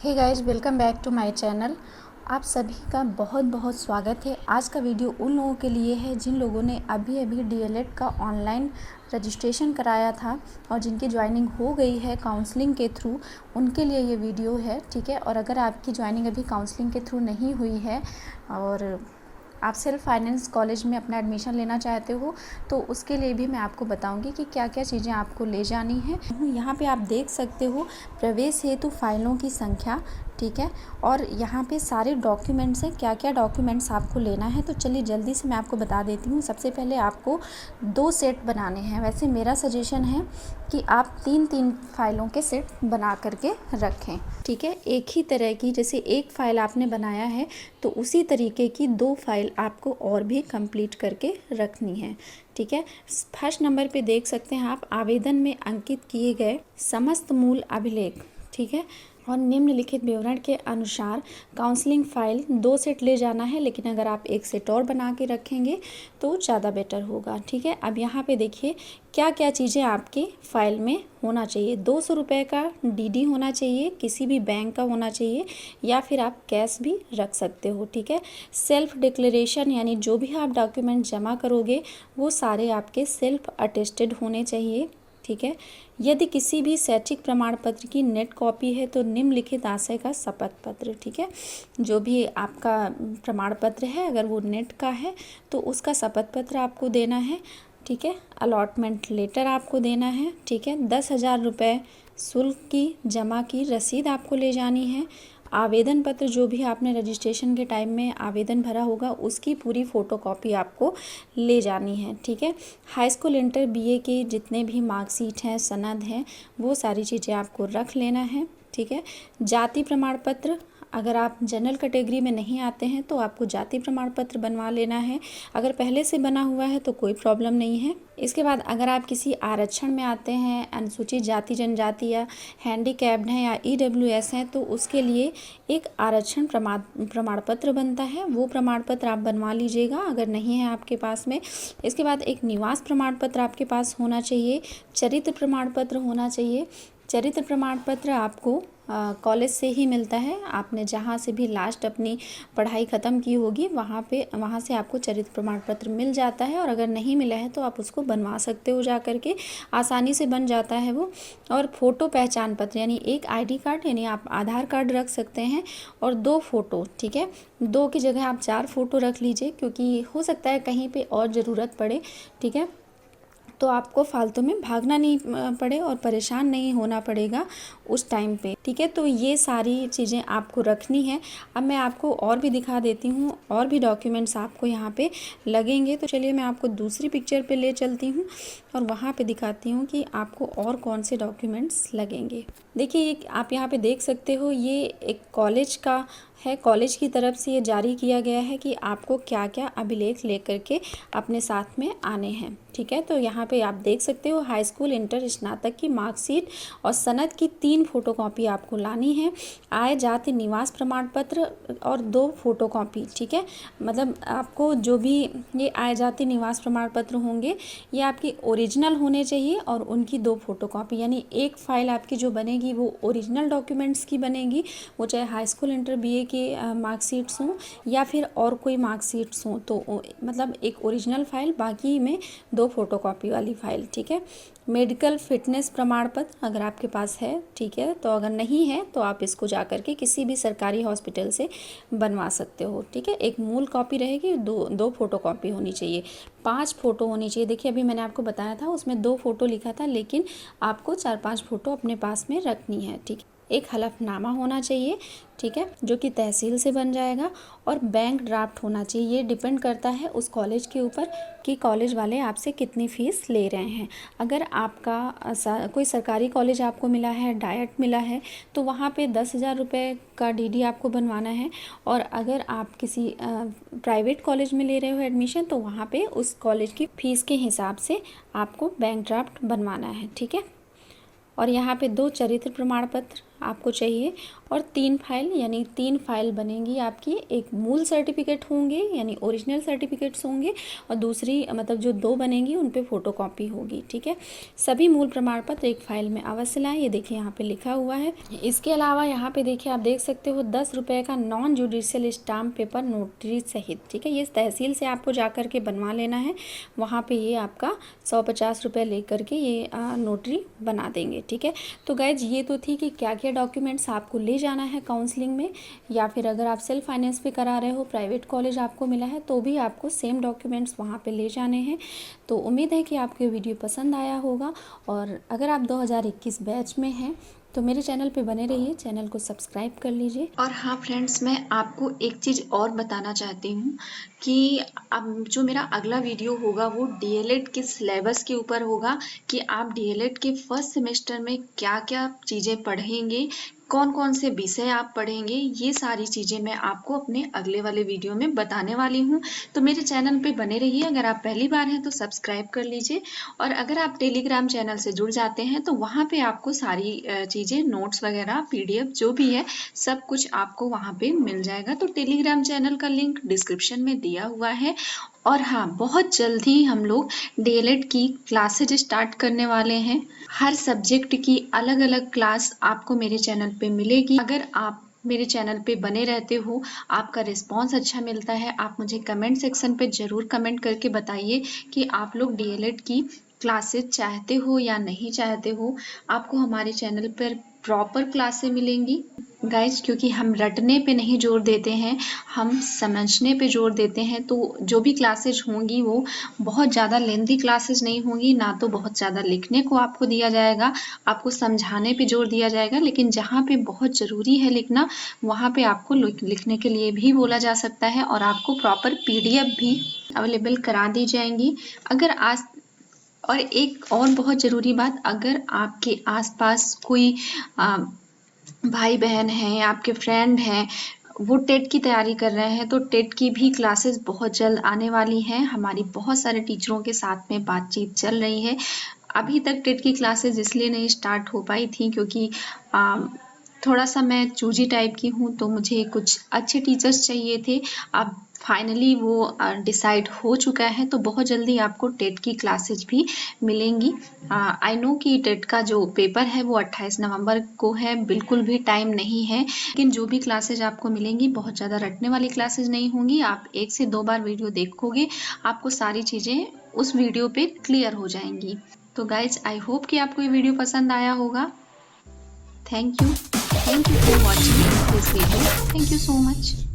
Hey guys, welcome back to my channel. आप सभी का बहुत बहुत स्वागत है। आज का वीडियो उन लोगों के लिए है जिन लोगों ने अभी अभी डीएलएड का ऑनलाइन रजिस्ट्रेशन कराया था और जिनकी ज्वाइनिंग हो गई है काउंसलिंग के थ्रू, उनके लिए ये वीडियो है। ठीक है। और अगर आपकी ज्वाइनिंग अभी काउंसलिंग के थ्रू नहीं हुई है और आप सेल्फ फाइनेंस कॉलेज में अपना एडमिशन लेना चाहते हो तो उसके लिए भी मैं आपको बताऊंगी कि क्या क्या चीज़ें आपको ले जानी है। यहाँ पे आप देख सकते हो प्रवेश हेतु फाइलों की संख्या। ठीक है। और यहाँ पे सारे डॉक्यूमेंट्स हैं, क्या क्या डॉक्यूमेंट्स आपको लेना है। तो चलिए जल्दी से मैं आपको बता देती हूँ। सबसे पहले आपको 2 सेट बनाने हैं। वैसे मेरा सजेशन है कि आप 3-3 फाइलों के सेट बना करके रखें। ठीक है। एक ही तरह की, जैसे एक फ़ाइल आपने बनाया है तो उसी तरीके की 2 फाइल आपको और भी कंप्लीट करके रखनी है। ठीक है। फर्स्ट नंबर पे देख सकते हैं आप आवेदन में अंकित किए गए समस्त मूल अभिलेख। ठीक है। और निम्नलिखित विवरण के अनुसार काउंसलिंग फाइल 2 सेट ले जाना है, लेकिन अगर आप 1 सेट और बना के रखेंगे तो ज़्यादा बेटर होगा। ठीक है। अब यहाँ पे देखिए क्या क्या चीज़ें आपकी फ़ाइल में होना चाहिए। 200 रुपये का डीडी होना चाहिए, किसी भी बैंक का होना चाहिए, या फिर आप कैश भी रख सकते हो। ठीक है। सेल्फ डिक्लेरेशन यानी जो भी आप डॉक्यूमेंट जमा करोगे वो सारे आपके सेल्फ अटेस्टेड होने चाहिए। ठीक है। यदि किसी भी शैक्षिक प्रमाण पत्र की नेट कॉपी है तो निम्नलिखित आशय का शपथ पत्र। ठीक है। जो भी आपका प्रमाण पत्र है अगर वो नेट का है तो उसका शपथ पत्र आपको देना है। ठीक है। अलॉटमेंट लेटर आपको देना है। ठीक है। 10,000 रुपये शुल्क की जमा की रसीद आपको ले जानी है। आवेदन पत्र जो भी आपने रजिस्ट्रेशन के टाइम में आवेदन भरा होगा उसकी पूरी फ़ोटोकॉपी आपको ले जानी है। ठीक है। हाई स्कूल इंटर बीए के जितने भी मार्कशीट हैं, सनद हैं, वो सारी चीज़ें आपको रख लेना है। ठीक है। जाति प्रमाण पत्र, अगर आप जनरल कैटेगरी में नहीं आते हैं तो आपको जाति प्रमाण पत्र बनवा लेना है। अगर पहले से बना हुआ है तो कोई प्रॉब्लम नहीं है। इसके बाद अगर आप किसी आरक्षण में आते हैं, अनुसूचित जाति जनजाति या हैंडीकैप्ड हैं या ईडब्ल्यूएस हैं, तो उसके लिए एक आरक्षण प्रमाण पत्र बनता है। वो प्रमाण पत्र आप बनवा लीजिएगा अगर नहीं है आपके पास में। इसके बाद एक निवास प्रमाण पत्र आपके पास होना चाहिए। चरित्र प्रमाण पत्र होना चाहिए। चरित्र प्रमाण पत्र आपको कॉलेज से ही मिलता है। आपने जहाँ से भी लास्ट अपनी पढ़ाई ख़त्म की होगी वहाँ से आपको चरित्र प्रमाण पत्र मिल जाता है। और अगर नहीं मिला है तो आप उसको बनवा सकते हो, जा करके आसानी से बन जाता है वो। और फ़ोटो पहचान पत्र यानी एक आईडी कार्ड यानी आप आधार कार्ड रख सकते हैं और 2 फ़ोटो। ठीक है। 2 की जगह आप 4 फ़ोटो रख लीजिए क्योंकि हो सकता है कहीं पे और ज़रूरत पड़े। ठीक है। तो आपको फालतू में भागना नहीं पड़े और परेशान नहीं होना पड़ेगा उस टाइम पे। ठीक है। तो ये सारी चीज़ें आपको रखनी है। अब मैं आपको और भी दिखा देती हूँ, और भी डॉक्यूमेंट्स आपको यहाँ पे लगेंगे। तो चलिए मैं आपको दूसरी पिक्चर पे ले चलती हूँ और वहाँ पे दिखाती हूँ कि आपको और कौन से डॉक्यूमेंट्स लगेंगे। देखिए आप यहाँ पे देख सकते हो, ये एक कॉलेज का है। कॉलेज की तरफ से ये जारी किया गया है कि आपको क्या क्या अभिलेख लेकर के अपने साथ में आने हैं। ठीक है। तो यहाँ पे आप देख सकते हो हाई स्कूल इंटर स्नातक की मार्कशीट और सनद की 3 फोटोकॉपी आपको लानी है। आय जाति निवास प्रमाण पत्र और 2 फोटोकॉपी। ठीक है। मतलब आपको जो भी ये आय जाति निवास प्रमाण पत्र होंगे ये आपकी ओरिजिनल होने चाहिए और उनकी 2 फोटोकॉपी, यानी एक फ़ाइल आपकी जो बनेगी वो ओरिजिनल डॉक्यूमेंट्स की बनेगी। वो चाहे हाई स्कूल इंटर बीए के मार्कशीट्स हों या फिर और कोई मार्कशीट्स हों, तो मतलब एक ओरिजिनल फ़ाइल, बाकी में 2 फोटोकॉपी वाली फ़ाइल। ठीक है। मेडिकल फिटनेस प्रमाण पत्र अगर आपके पास है, ठीक है। तो अगर नहीं है तो आप इसको जा कर के किसी भी सरकारी हॉस्पिटल से बनवा सकते हो। ठीक है। एक मूल कॉपी रहेगी, 2 फोटोकॉपी होनी चाहिए, 5 फ़ोटो होनी चाहिए। देखिए अभी मैंने आपको बताया था उसमें 2 फ़ोटो लिखा था, लेकिन आपको 4-5 फ़ोटो अपने पास में रखनी है। ठीक है। एक हलफनामा होना चाहिए। ठीक है। जो कि तहसील से बन जाएगा। और बैंक ड्राफ्ट होना चाहिए। ये डिपेंड करता है उस कॉलेज के ऊपर कि कॉलेज वाले आपसे कितनी फ़ीस ले रहे हैं। अगर आपका कोई सरकारी कॉलेज आपको मिला है, डायट मिला है, तो वहाँ पे 10,000 रुपये का डीडी आपको बनवाना है। और अगर आप किसी प्राइवेट कॉलेज में ले रहे हो एडमिशन तो वहाँ पे उस कॉलेज की फ़ीस के हिसाब से आपको बैंक ड्राफ्ट बनवाना है। ठीक है। और यहाँ पे 2 चरित्र प्रमाण पत्र आपको चाहिए और 3 फाइल यानी 3 फाइल बनेंगी आपकी। एक मूल सर्टिफिकेट होंगे यानी ओरिजिनल सर्टिफिकेट्स होंगे और दूसरी मतलब जो 2 बनेंगी उन पे फ़ोटोकॉपी होगी, ठीक है। सभी मूल प्रमाण पत्र एक फाइल में अवश्य लाएँ, ये देखिए यहाँ पे लिखा हुआ है। इसके अलावा यहाँ पे देखिए आप देख सकते हो 10 रुपये का non judicial stamp paper notary सहित, ठीक है। ये तहसील से आपको जा कर के बनवा लेना है, वहाँ पे ये आपका 150 रुपये ले करके ये नोटरी बना देंगे, ठीक है। तो गाइज ये तो थी कि क्या क्या डॉक्यूमेंट्स आपको ले जाना है काउंसलिंग में, या फिर अगर आप सेल्फ फाइनेंस पे करा रहे हो, प्राइवेट कॉलेज आपको मिला है तो भी आपको सेम डॉक्यूमेंट्स वहाँ पे ले जाने हैं। तो उम्मीद है कि आपको वीडियो पसंद आया होगा, और अगर आप 2021 बैच में हैं तो मेरे चैनल पे बने रहिए, चैनल को सब्सक्राइब कर लीजिए। और हाँ फ्रेंड्स, मैं आपको एक चीज़ और बताना चाहती हूँ कि अब जो मेरा अगला वीडियो होगा वो डीएलएड के सिलेबस के ऊपर होगा कि आप डीएलएड के फर्स्ट सेमेस्टर में क्या क्या चीज़ें पढ़ेंगे, कौन कौन से विषय आप पढ़ेंगे, ये सारी चीज़ें मैं आपको अपने अगले वाले वीडियो में बताने वाली हूँ। तो मेरे चैनल पे बने रहिए। अगर आप पहली बार हैं तो सब्सक्राइब कर लीजिए, और अगर आप टेलीग्राम चैनल से जुड़ जाते हैं तो वहाँ पे आपको सारी चीज़ें, नोट्स वगैरह, पीडीएफ जो भी है सब कुछ आपको वहाँ पे मिल जाएगा। तो टेलीग्राम चैनल का लिंक डिस्क्रिप्शन में दिया हुआ है। और हाँ, बहुत जल्द ही हम लोग डीएलएड की क्लासेज स्टार्ट करने वाले हैं। हर सब्जेक्ट की अलग अलग क्लास आपको मेरे चैनल पे मिलेगी। अगर आप मेरे चैनल पे बने रहते हो, आपका रिस्पांस अच्छा मिलता है, आप मुझे कमेंट सेक्शन पे ज़रूर कमेंट करके बताइए कि आप लोग डीएलएड की क्लासेस चाहते हो या नहीं चाहते हो। आपको हमारे चैनल पर प्रॉपर क्लासें मिलेंगी गाइज, क्योंकि हम रटने पे नहीं जोर देते हैं, हम समझने पे जोर देते हैं। तो जो भी क्लासेज होंगी वो बहुत ज़्यादा लेंथी क्लासेज नहीं होंगी, ना तो बहुत ज़्यादा लिखने को आपको दिया जाएगा, आपको समझाने पे जोर दिया जाएगा। लेकिन जहाँ पे बहुत ज़रूरी है लिखना, वहाँ पे आपको लिखने के लिए भी बोला जा सकता है, और आपको प्रॉपर पीडीएफ भी अवेलेबल करा दी जाएंगी। अगर आज और एक और बहुत ज़रूरी बात, अगर आपके आसपास कोई भाई बहन हैं, आपके फ्रेंड हैं, वो टेट की तैयारी कर रहे हैं, तो टेट की भी क्लासेस बहुत जल्द आने वाली हैं। हमारी बहुत सारे टीचरों के साथ में बातचीत चल रही है। अभी तक टेट की क्लासेस इसलिए नहीं स्टार्ट हो पाई थी क्योंकि थोड़ा सा मैं चूजी टाइप की हूँ, तो मुझे कुछ अच्छे टीचर्स चाहिए थे। अब फाइनली वो डिसाइड हो चुका है, तो बहुत जल्दी आपको टेट की क्लासेज भी मिलेंगी। आई नो कि टेट का जो पेपर है वो 28 नवंबर को है, बिल्कुल भी टाइम नहीं है। लेकिन जो भी क्लासेज आपको मिलेंगी बहुत ज़्यादा रटने वाली क्लासेज नहीं होंगी। आप 1 से 2 बार वीडियो देखोगे, आपको सारी चीज़ें उस वीडियो पे क्लियर हो जाएंगी। तो गाइज, आई होप कि आपको ये वीडियो पसंद आया होगा। Thank you for watching this video. Thank you so much.